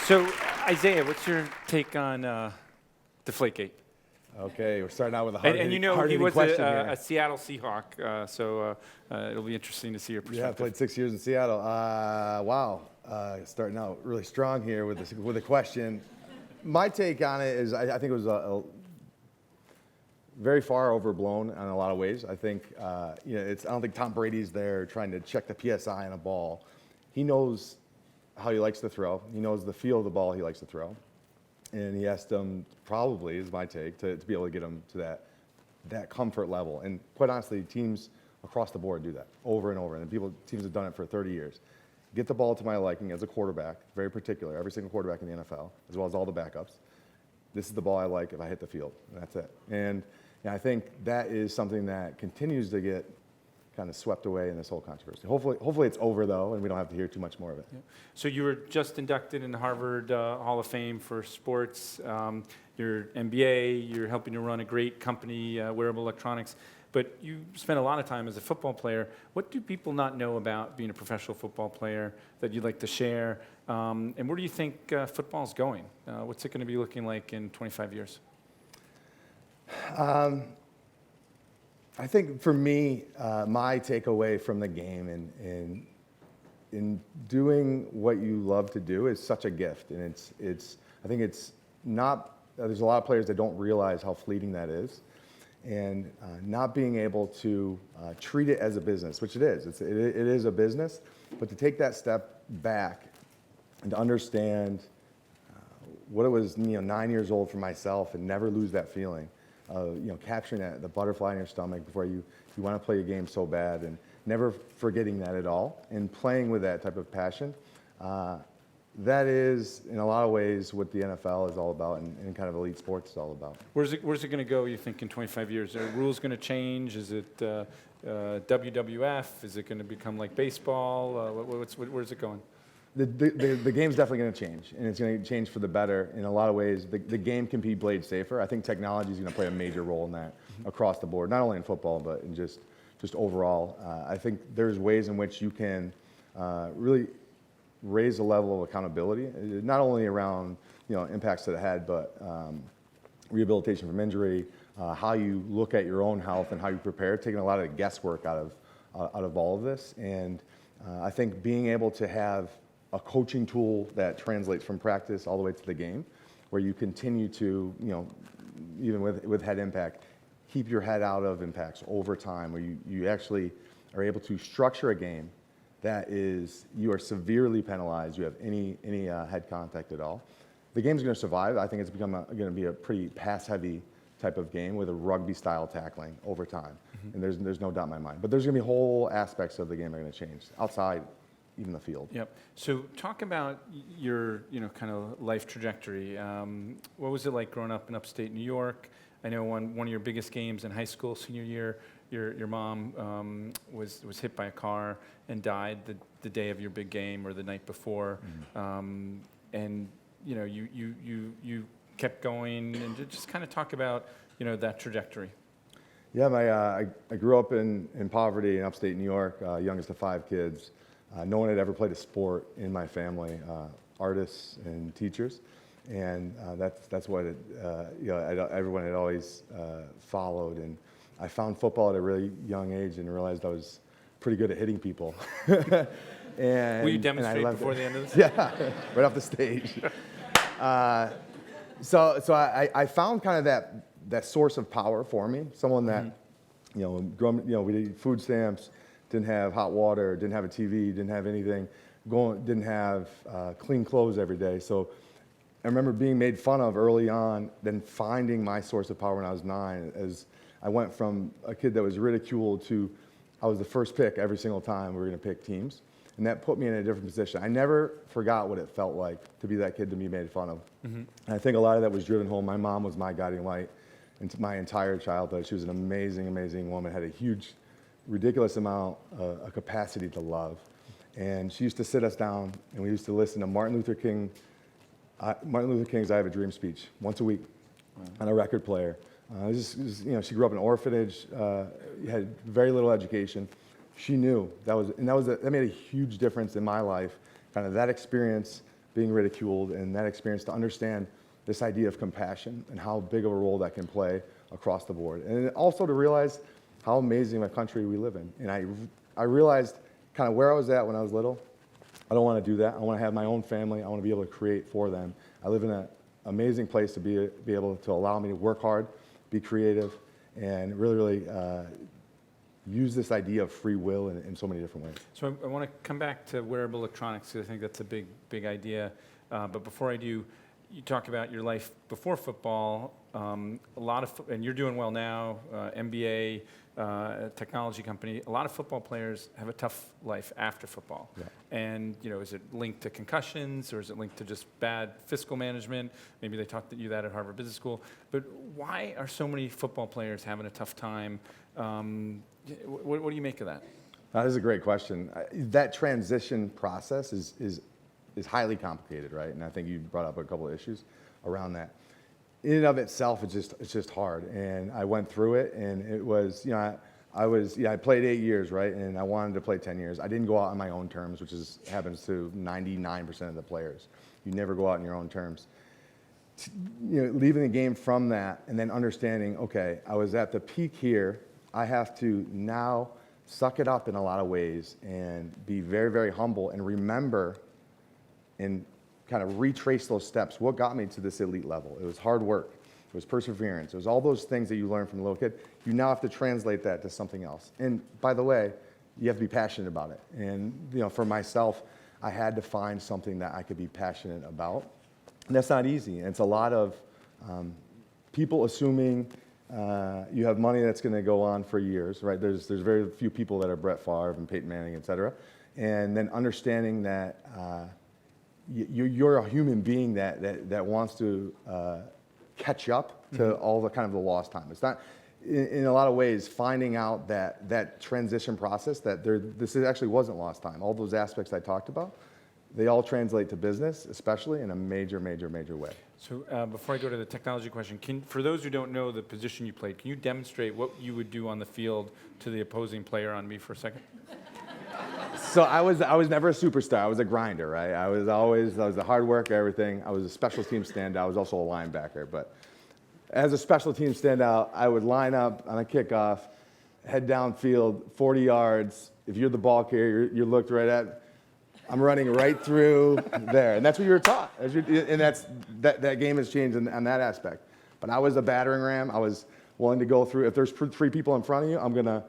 So, Isaiah, what's your take on Deflategate? Okay, we're starting out with a And you know, he hard-hitting was question a here. Seattle Seahawk, so it'll be interesting to see your Yeah, I perspective. played 6 years in Seattle. Wow, starting out really strong here with a question. My take on it is I think it was very far overblown in a lot of ways. I think I don't think Tom Brady's there trying to check the PSI on a ball. He knows how he likes to throw. He knows the feel of the ball he likes to throw. And he asked them, probably is my take, to be able to get him to that comfort level. And quite honestly, teams across the board do that over and over. And teams have done it for 30 years. Get the ball to my liking as a quarterback, very particular, every single quarterback in the NFL, as well as all the backups. This is the ball I like if I hit the field, and that's it. And I think that is something that continues to get kind of swept away in this whole controversy. Hopefully it's over, though, and we don't have to hear too much more of it. Yeah. So you were just inducted in the Harvard Hall of Fame for sports. Your MBA, you're helping to run a great company, Wearable Electronics. But you spent a lot of time as a football player. What do people not know about being a professional football player that you'd like to share? And where do you think football's going? What's it going to be looking like in 25 years? I think for me, my takeaway from the game and in doing what you love to do is such a gift, and I think it's not. There's a lot of players that don't realize how fleeting that is, and not being able to treat it as a business, which it is. It is a business, but to take that step back and to understand what it was, 9 years old for myself, and never lose that feeling. Capturing the butterfly in your stomach before you want to play a game so bad, and never forgetting that at all, and playing with that type of passion. That is, in a lot of ways, what the NFL is all about, and kind of elite sports is all about. Where's it going to go, you think, in 25 years? Are rules going to change? Is it WWF? Is it going to become like baseball? Where's it going? The game's definitely going to change, and it's going to change for the better in a lot of ways. The game can be played safer. I think technology is going to play a major role in that across the board, not only in football, but in just overall. I think there's ways in which you can really raise the level of accountability, not only around impacts to the head, but rehabilitation from injury, how you look at your own health and how you prepare, taking a lot of the guesswork out of all of this. And I think being able to have a coaching tool that translates from practice all the way to the game, where you continue to, even with head impact, keep your head out of impacts over time, where you actually are able to structure a game that you are severely penalized, you have any head contact at all. The game's going to survive. I think it's going to be a pretty pass-heavy type of game with a rugby-style tackling over time. And there's no doubt in my mind. But there's going to be whole aspects of the game that are going to change outside even the field. Yep. So talk about your kind of life trajectory. What was it like growing up in upstate New York? I know one of your biggest games in high school, senior year, your mom was hit by a car and died the day of your big game or the night before. And you kept going, and just kind of talk about that trajectory. Yeah, I grew up in poverty in upstate New York, youngest of 5 kids. No one had ever played a sport in my family, artists and teachers, and that's what everyone had always followed. And I found football at a really young age and realized I was pretty good at hitting people. Will you demonstrate before the end of this? Yeah, right off the stage. So I found kind of that source of power for me, someone that, we did food stamps, didn't have hot water, didn't have a TV, didn't have anything, didn't have clean clothes every day. So I remember being made fun of early on, then finding my source of power when I was 9, as I went from a kid that was ridiculed to I was the first pick every single time we were going to pick teams. And that put me in a different position. I never forgot what it felt like to be that kid to be made fun of. And I think a lot of that was driven home. My mom was my guiding light into my entire childhood. She was an amazing, amazing woman, had a huge, ridiculous amount of capacity to love. And she used to sit us down, and we used to listen to Martin Luther King's I Have a Dream speech once a week on a record player. She grew up in an orphanage, had very little education. She knew that made a huge difference in my life. Kind of that experience being ridiculed, and that experience to understand this idea of compassion and how big of a role that can play across the board. And also to realize how amazing a country we live in. And I realized kind of where I was at when I was little. I don't want to do that. I want to have my own family. I want to be able to create for them. I live in an amazing place to be able to allow me to work hard, be creative, and really use this idea of free will in so many different ways. So I want to come back to wearable electronics, because I think that's a big idea. But before I do, you talk about your life before football. And you're doing well now. MBA, technology company. A lot of football players have a tough life after football. Yeah. And is it linked to concussions, or is it linked to just bad fiscal management? Maybe they taught you that at Harvard Business School. But why are so many football players having a tough time? What do you make of that? That is a great question. That transition process is highly complicated, right? And I think you brought up a couple of issues around that. In and of itself, it's just hard. And I went through it, and it was, I played 8 years, right? And I wanted to play 10 years. I didn't go out on my own terms, which happens to 99% of the players. You never go out on your own terms. Leaving the game from that, and then understanding, okay, I was at the peak here. I have to now suck it up in a lot of ways and be very, very humble and remember and kind of retrace those steps. What got me to this elite level? It was hard work. It was perseverance. It was all those things that you learn from a little kid. You now have to translate that to something else. And by the way, you have to be passionate about it. And for myself, I had to find something that I could be passionate about. And that's not easy. And it's a lot of people assuming you have money that's going to go on for years, right? There's very few people that are Brett Favre and Peyton Manning, et cetera. And then understanding that you're a human being that wants to catch up to all the kind of the lost time. It's not, in a lot of ways, finding out that transition process, that this actually wasn't lost time. All those aspects I talked about, they all translate to business, especially in a major way. So before I go to the technology question, for those who don't know the position you played, can you demonstrate what you would do on the field to the opposing player on me for a second? So I was never a superstar. I was a grinder, right? I was a hard worker, everything. I was a special team standout. I was also a linebacker. But as a special team standout, I would line up on a kickoff, head downfield, 40 yards. If you're the ball carrier, you looked right at. I'm running right through there, and that's what you were taught. And that game has changed on that aspect. But I was a battering ram. I was willing to go through. If there's 3 people in front of you, I'm gonna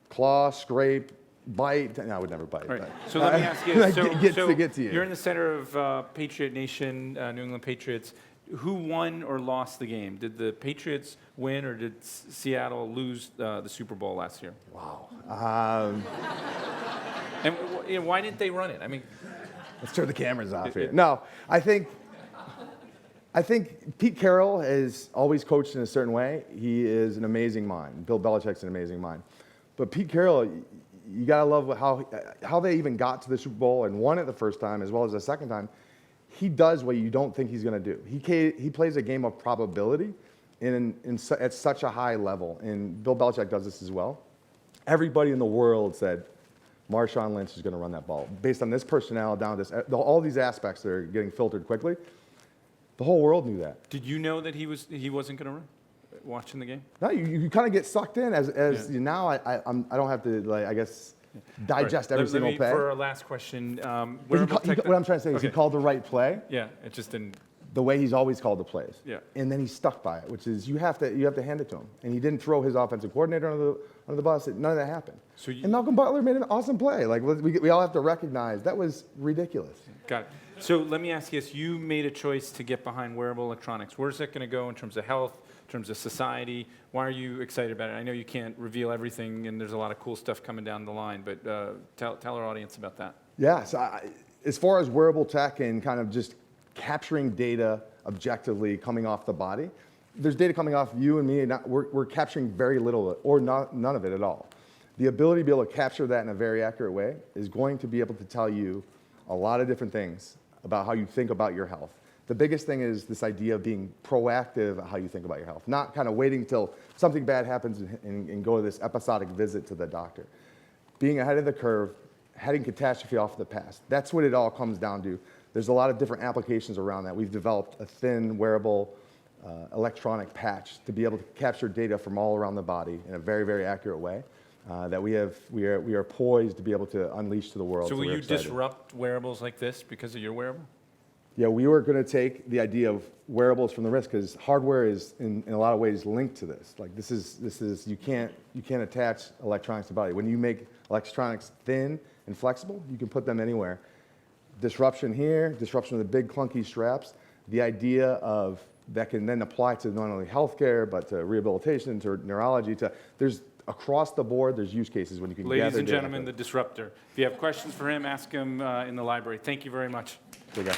claw, scrape, bite. No, I would never bite. Right. So let me ask you. To get to you. You're in the center of Patriot Nation, New England Patriots. Who won or lost the game? Did the Patriots win, or did Seattle lose the Super Bowl last year? Wow. And why didn't they run it? I mean, let's turn the cameras off here. No, I think Pete Carroll has always coached in a certain way. He is an amazing mind. Bill Belichick's an amazing mind. But Pete Carroll, you gotta love how they even got to the Super Bowl and won it the first time as well as the second time. He does what you don't think he's gonna do. He plays a game of probability at such a high level. And Bill Belichick does this as well. Everybody in the world said, Marshawn Lynch is going to run that ball. Based on this personnel, down to this, all these aspects that are getting filtered quickly, the whole world knew that. Did you know that he wasn't going to run watching the game? No, you kind of get sucked in now. I don't have to digest every single play. For our last question, what I'm trying to say is he called the right play. Yeah, it just didn't. The way he's always called the plays. Yeah. And then he stuck by it, which is you have to hand it to him. And he didn't throw his offensive coordinator under the bus. None of that happened. And Malcolm Butler made an awesome play. Like we all have to recognize that was ridiculous. Got it. So let me ask you this. You made a choice to get behind wearable electronics. Where's that going to go in terms of health, in terms of society? Why are you excited about it? I know you can't reveal everything, and there's a lot of cool stuff coming down the line, but tell our audience about that. Yeah, so as far as wearable tech and kind of just capturing data objectively coming off the body, there's data coming off you and me, and we're capturing very little or none of it at all. The ability to be able to capture that in a very accurate way is going to be able to tell you a lot of different things about how you think about your health. The biggest thing is this idea of being proactive at how you think about your health, not kind of waiting till something bad happens and go to this episodic visit to the doctor. Being ahead of the curve, heading catastrophe off the past. That's what it all comes down to. there's a lot of different applications around that. We've developed a thin, wearable, electronic patch to be able to capture data from all around the body in a very, very accurate way that we are poised to be able to unleash to the world. So will we're you excited. disrupt wearables like this because of your wearable? Yeah, we were going to take the idea of wearables from the wrist because hardware is in a lot of ways linked to this. Like this is you can't attach electronics to the body. When you make electronics thin and flexible, you can put them anywhere. Disruption here, disruption of the big clunky straps. The idea of that can then apply to not only healthcare but to rehabilitation, to neurology. There's across the board. There's use cases when you can. Ladies gather and data. gentlemen, the disruptor. If you have questions for him, ask him in the library. Thank you very much. Good guy.